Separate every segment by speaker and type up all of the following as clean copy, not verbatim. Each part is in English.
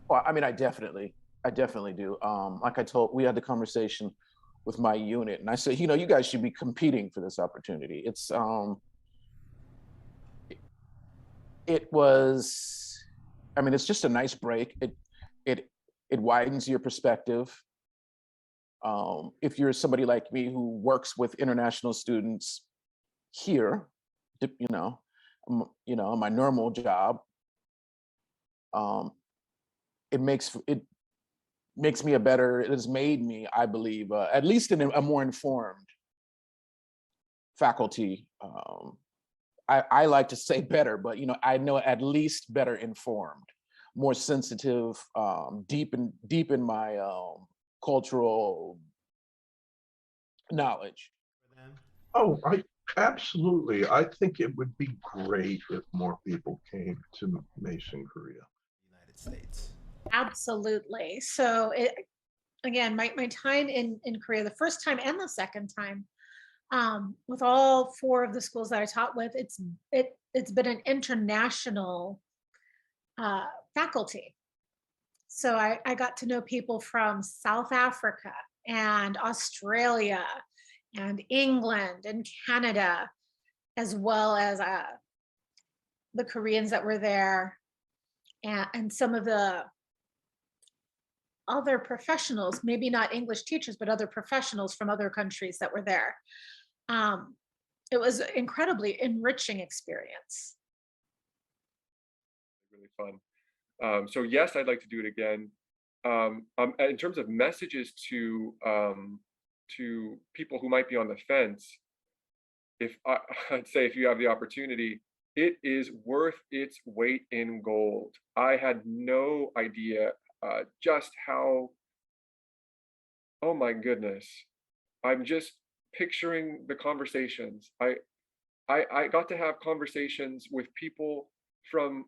Speaker 1: Well, I mean, I definitely do. Like we had the conversation with my unit, and I said, you guys should be competing for this opportunity. It was, I mean, it's just a nice break. It, it widens your perspective. If you're somebody like me who works with international students here, you know, my normal job, um, it makes me it has made me, I believe, at least a more informed faculty. I like to say better, but I know at least better informed, more sensitive, deep in my cultural knowledge.
Speaker 2: Oh, I absolutely. I think it would be great if more people came to Mason, Korea.
Speaker 3: United States.
Speaker 4: Absolutely. So again, my time in Korea, the first time and the second time, with all four of the schools that I taught with, it's been an international faculty. So I got to know people from South Africa and Australia and England and Canada, as well as the Koreans that were there, and some of the other professionals, maybe not English teachers, but other professionals from other countries that were there. It was an incredibly enriching experience.
Speaker 5: Really fun. So yes, I'd like to do it again. In terms of messages to people who might be on the fence, I'd say if you have the opportunity, it is worth its weight in gold. I had no idea just how, oh my goodness, I'm just picturing the conversations. I got to have conversations with people from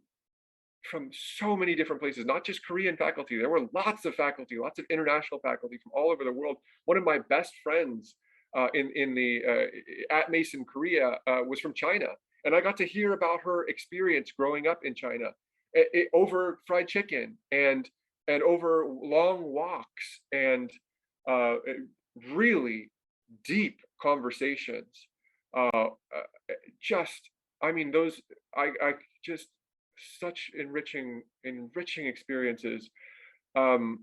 Speaker 5: so many different places, not just Korean faculty. There were lots of faculty, lots of international faculty from all over the world. One of my best friends at Mason, Korea, was from China, and I got to hear about her experience growing up in China, over fried chicken and over long walks and really deep conversations. Just, I mean, those I just such enriching experiences. And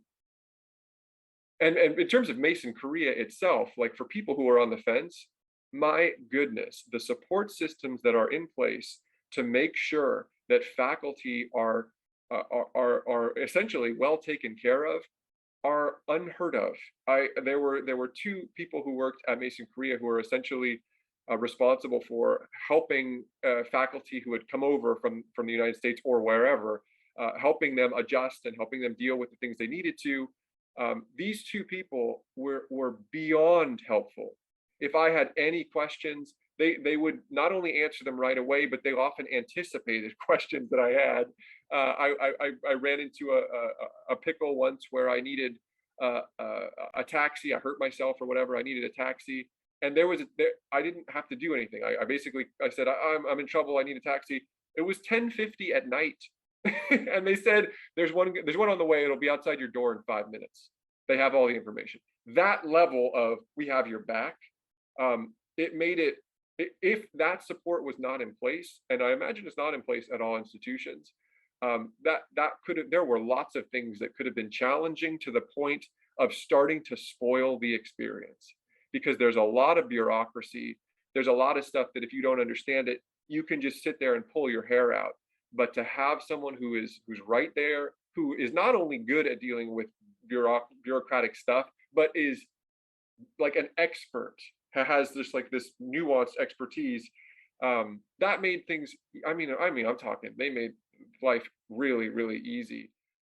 Speaker 5: in terms of Mason Korea itself, like for people who are on the fence, my goodness, the support systems that are in place to make sure that faculty are essentially well taken care of are unheard of. There were two people who worked at Mason Korea who were essentially responsible for helping faculty who had come over from the United States or wherever, helping them adjust and helping them deal with the things they needed to. These two people were beyond helpful. If I had any questions, they would not only answer them right away, but they often anticipated questions that I had. I ran into a pickle once where I needed a taxi. I hurt myself or whatever. I needed a taxi, and I didn't have to do anything. I said, I'm in trouble. I need a taxi. It was 10:50 at night, and they said there's one on the way. It'll be outside your door in 5 minutes. They have all the information. That level of we have your back. It made it. If that support was not in place, and I imagine it's not in place at all institutions, there were lots of things that could have been challenging to the point of starting to spoil the experience, because there's a lot of bureaucracy. There's a lot of stuff that if you don't understand it, you can just sit there and pull your hair out. But to have someone who's right there, who is not only good at dealing with bureaucratic stuff, but is like an expert, has this nuanced expertise, that made things, I'm talking, they made life really, really easy.